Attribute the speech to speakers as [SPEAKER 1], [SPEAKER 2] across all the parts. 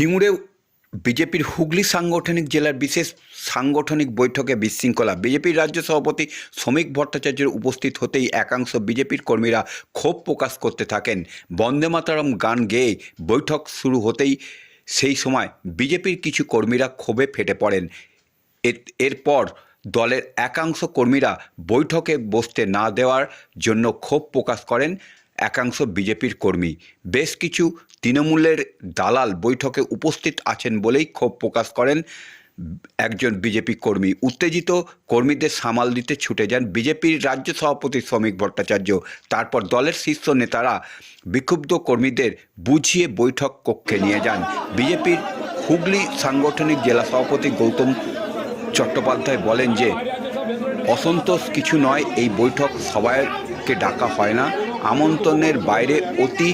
[SPEAKER 1] সিঙ্গুরে বিজেপির হুগলি সাংগঠনিক জেলার বিশেষ সাংগঠনিক বৈঠকে বিশৃঙ্খলা। বিজেপির রাজ্য সভাপতি শ্রমিক ভট্টাচার্যের উপস্থিত হতেই একাংশ বিজেপির কর্মীরা ক্ষোভ প্রকাশ করতে থাকেন। বন্দে মাতরম গান গেয়ে বৈঠক শুরু হতেই সেই সময় বিজেপির কিছু কর্মীরা ক্ষোভে ফেটে পড়েন। এরপর দলের একাংশ কর্মীরা বৈঠকে বসতে না দেওয়ার জন্য ক্ষোভ প্রকাশ করেন একাংশ বিজেপির কর্মী। বেশ কিছু তৃণমূলের দালাল বৈঠকে উপস্থিত আছেন বলেই ক্ষোভ প্রকাশ করেন একজন বিজেপি কর্মী। উত্তেজিত কর্মীদের সামাল দিতে ছুটে যান বিজেপির রাজ্য সভাপতি শ্রমিক ভট্টাচার্য। তারপর দলের শীর্ষ নেতারা বিক্ষুব্ধ কর্মীদের বুঝিয়ে বৈঠক কক্ষে নিয়ে যান। বিজেপির হুগলি সাংগঠনিক জেলা সভাপতি গৌতম চট্টোপাধ্যায় বলেন যে অসন্তোষ কিছু নয়, এই বৈঠক সবাইকে ডাকা হয় না, আমন্ত্রণের বাইরে অতি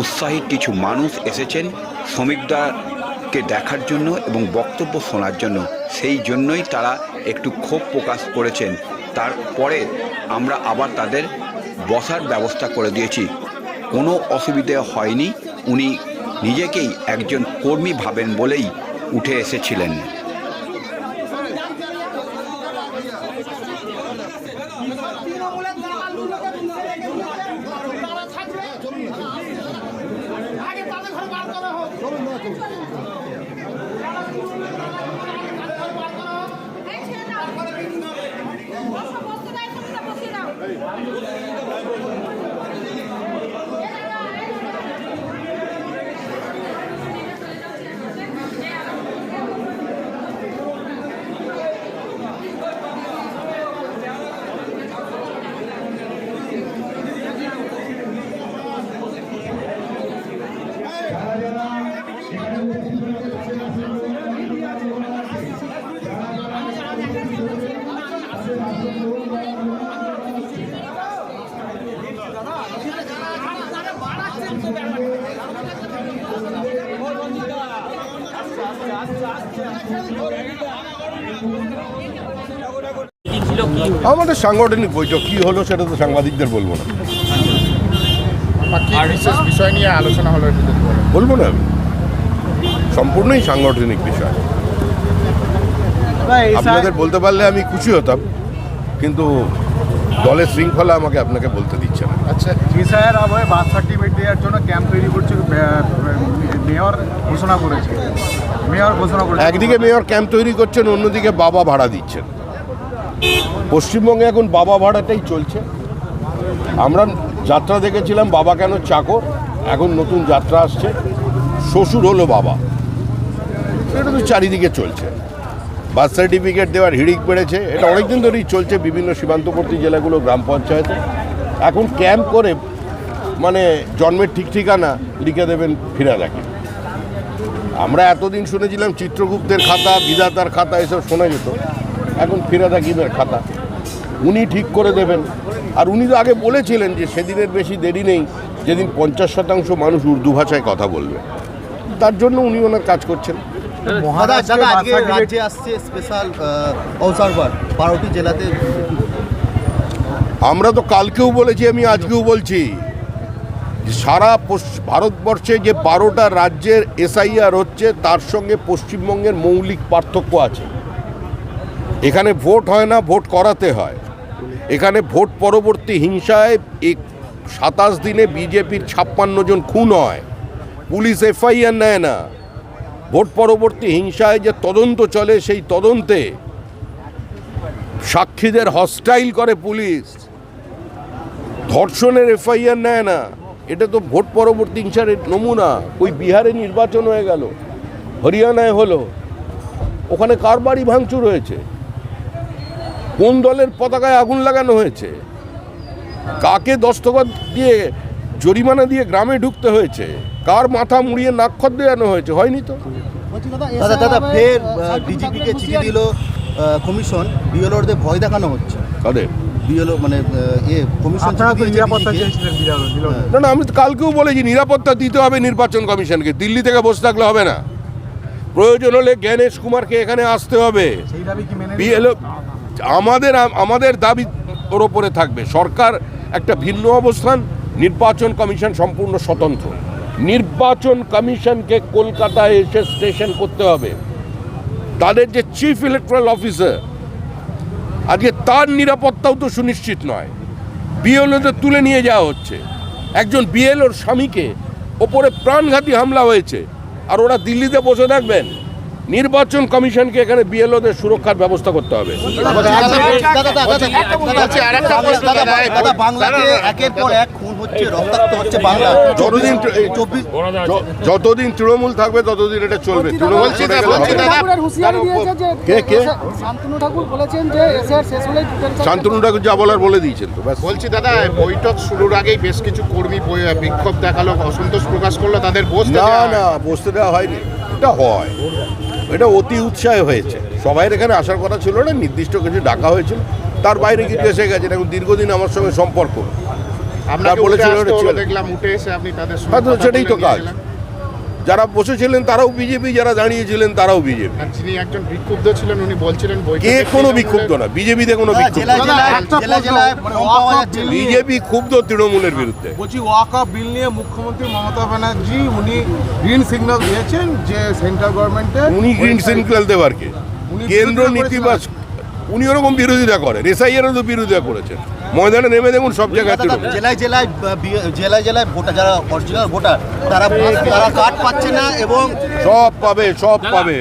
[SPEAKER 1] উৎসাহী কিছু মানুষ এসেছেন শ্রমিকদারকে দেখার জন্য এবং বক্তব্য শোনার জন্য, সেই জন্যই তারা একটু ক্ষোভ প্রকাশ করেছেন। তারপরে আমরা আবার তাদের বসার ব্যবস্থা করে দিয়েছি, কোনো অসুবিধে হয়নি। উনি নিজেকেই একজন কর্মী ভাবেন বলেই উঠে এসেছিলেন।
[SPEAKER 2] আমাদের সাংগঠনিক বৈঠক কি হলো সেটা তো সাংবাদিকদের বলবো না,
[SPEAKER 3] বিশেষ বিষয় নিয়ে আলোচনা হলো,
[SPEAKER 2] বলবো না আমি, সম্পূর্ণই সাংগঠনিক বিষয়। আপনাদের বলতে পারলে আমি খুশি হতাম, কিন্তু দলের শৃঙ্খলা আমাকে আপনাকে বলতে দিচ্ছে না।
[SPEAKER 3] আচ্ছা, স্যার আবার বার্থ সার্টিফিকেট দেওয়ার জন্য ক্যাম্প তৈরি করছে, মেয়র ঘোষণা করেছে।
[SPEAKER 2] একদিকে মেয়র ক্যাম্প তৈরি করছেন, অন্যদিকে বাবা ভাড়া দিচ্ছেন। পশ্চিমবঙ্গে এখন বাবা ভাড়াটাই চলছে। আমরা যাত্রা দেখেছিলাম বাবা কেন চাকর, এখন নতুন যাত্রা আসছে শ্বশুর হলো বাবা। এটা তো চারিদিকে চলছে। বার্থ সার্টিফিকেট দেওয়ার হিড়িক বেড়েছে, এটা অনেকদিন ধরেই চলছে বিভিন্ন সীমান্তবর্তী জেলাগুলো গ্রাম পঞ্চায়েতে। এখন ক্যাম্প করে মানে জন্মের ঠিক ঠিকানা লিখে দেবেন ফিরাদাকে। আমরা এতদিন শুনেছিলাম চিত্রগুপ্তের খাতা, বিধাতার খাতা, এসব শোনা যেত। এখন ফিরাদা কিমের খাতা উনি ঠিক করে দেবেন। আর উনি তো আগে বলেছিলেন যে সেদিনের বেশি দেরি নেই যেদিন 50% মানুষ উর্দু ভাষায় কথা বলবে, তার জন্য উনি ওনার কাজ করছেন। আমরা তো কালকেও বলেছি, আমি আজকেও বলছি, সারা ভারতবর্ষে যে 12টা রাজ্যের এসআইআর হচ্ছে তার সঙ্গে পশ্চিমবঙ্গের মৌলিক পার্থক্য আছে। এখানে ভোট হয় না, ভোট করাতে হয়। এখানে ভোট পরবর্তী হিংসায় 27 দিনে বিজেপির 56 জন খুন হয়, পুলিশ এফআইআর নেয় না। ভোট পরবর্তী হিংসায় যে তদন্ত চলে, সেই তদন্তে সাক্ষীদের হস্টাইল করে পুলিশ, ধর্ষণের এফআইআর নেয় না। এটা তো ভোট পরবর্তী হিংসার নমুনা। ওই বিহারে নির্বাচন হয়ে গেল, হরিয়ানায় হলো, ওখানে কার বাড়ি ভাঙচুর হয়েছে, কোন দলের পতাকায় আগুন লাগানো হয়েছে, কাকে দস্তখত দিয়ে জরিমানা দিয়ে গ্রামে ঢুকতে হয়েছে, কার মাথা মুড়িয়ে নাক্ষত দেওয়ানো হয়েছে, হয়নি তো।
[SPEAKER 4] দাদা ফের ডিজিপিকে চিঠি দিল কমিশন, বিএলওদের ভয় দেখানো হচ্ছে।
[SPEAKER 2] কাদের
[SPEAKER 4] বিএলও মানে কমিশন
[SPEAKER 3] নিরাপত্তা চেয়েছিলেন?
[SPEAKER 2] না, আমি তো কালকেও বলেছি নিরাপত্তা দিতে হবে নির্বাচন কমিশনকে, দিল্লি থেকে বসে থাকলে হবে না। প্রয়োজন হলে জ্ঞানেশ কুমারকে এখানে আসতে হবে। বিএলও আমাদের দাবি ওর ওপরে থাকবে। সরকার একটা ভিন্ন অবস্থান, নির্বাচন কমিশন সম্পূর্ণ স্বতন্ত্র। নির্বাচন কমিশনকে কলকাতায় এসে স্টেশন করতে হবে। তাদের যে চিফ ইলেকট্রাল অফিসার, আজকে তার নিরাপত্তাও তো সুনিশ্চিত নয়। বিএলওদের তুলে নিয়ে যাওয়া হচ্ছে। একজন বিএলওর স্বামীকে ওপরে প্রাণঘাতী হামলা হয়েছে, আর ওরা দিল্লিতে বসে থাকবেন? নির্বাচন কমিশনকে এখানে বিএলওদের সুরক্ষার ব্যবস্থা করতে হবে।
[SPEAKER 4] দাদা বাংলাতে একের পর এক খুন হচ্ছে, রক্তাক্ত হচ্ছে বাংলা।
[SPEAKER 2] যতদিন তৃণমূল থাকবে ততদিন এটা চলবে। তৃণমূল
[SPEAKER 5] শান্তনু ঠাকুর বলেছেন যে এসআর শেষ হলেই
[SPEAKER 2] শান্তনু ঠাকুর যা বলার বলে দিয়েছেন তো ব্যাস।
[SPEAKER 3] বলছি দাদা, বৈঠক শুরুর আগেই বেশ কিছু কর্মী বিক্ষোভ দেখালো, অসন্তোষ প্রকাশ করলো, তাদের বসতে
[SPEAKER 2] না
[SPEAKER 3] দেওয়া হয়।
[SPEAKER 2] না, বসতে দেওয়া হয়নি। এটা হয়, এটা অতি উৎসাহে হয়েছে। সবাই এখানে আসার কথা ছিল না, নির্দিষ্ট কিছু ডাকা হয়েছিল, তার বাইরে কিছু এসে গেছে। এখন দীর্ঘদিন আমার সঙ্গে সম্পর্ক,
[SPEAKER 3] আপনাকে
[SPEAKER 2] বলেছিল
[SPEAKER 3] উঠে আসতে
[SPEAKER 2] ওটা
[SPEAKER 3] হলো,
[SPEAKER 2] ছিল।
[SPEAKER 3] দেখলাম উঠে এসে আপনি তাদের সঙ্গে
[SPEAKER 2] হয়তো
[SPEAKER 3] কথা
[SPEAKER 2] সেটাই তো
[SPEAKER 3] বলে
[SPEAKER 2] কাজ।
[SPEAKER 3] নিয়ে গেলেন।
[SPEAKER 2] যারা বসেছিলেন তারাও বিজেপি, যারা দাঁড়িয়েছিলেন তারাও বিজেপি।
[SPEAKER 3] আর যিনি একজন বিক্ষুব্ধ ছিলেন উনি বলছিলেন
[SPEAKER 2] কে কোনো বিক্ষুব্ধ না, বিজেপিতে কোনো বিক্ষুব্ধ
[SPEAKER 4] জেলায়
[SPEAKER 2] না।
[SPEAKER 4] জেলায়
[SPEAKER 3] একটা
[SPEAKER 4] জেলায়
[SPEAKER 3] প্রশ্ন,
[SPEAKER 4] জেলায়
[SPEAKER 3] মানে
[SPEAKER 4] কম পাওয়া যাচ্ছে না।
[SPEAKER 2] বিজেপি ক্ষুব্ধ তৃণমূলের বিরুদ্ধে।
[SPEAKER 6] বলছি ওয়াকআপ বিল নিয়ে মুখ্যমন্ত্রী মমতা ব্যানার্জি উনি গ্রিন সিগন্যাল দিয়েছেন যে সেন্ট্রাল গভর্নমেন্টের
[SPEAKER 2] উনি গ্রিন সিগন্যাল দেবার কে?
[SPEAKER 6] উনি
[SPEAKER 2] কেন্দ্র
[SPEAKER 6] বিরোধিতা
[SPEAKER 2] নীতিবাস, উনি ওরকম বিরোধিতা করেন। এসআইআরও তো বিরোধিতা করেছেন। ময়দানে নেমে দেখুন সব জায়গায়
[SPEAKER 4] দাদা,
[SPEAKER 2] তৃণমূল।
[SPEAKER 4] জেলায় জেলায় ভোটার, যারা অরিজিনাল ভোটার, তারা কার্ড পাচ্ছে না এবং
[SPEAKER 2] সব পাবে, সব পাবে।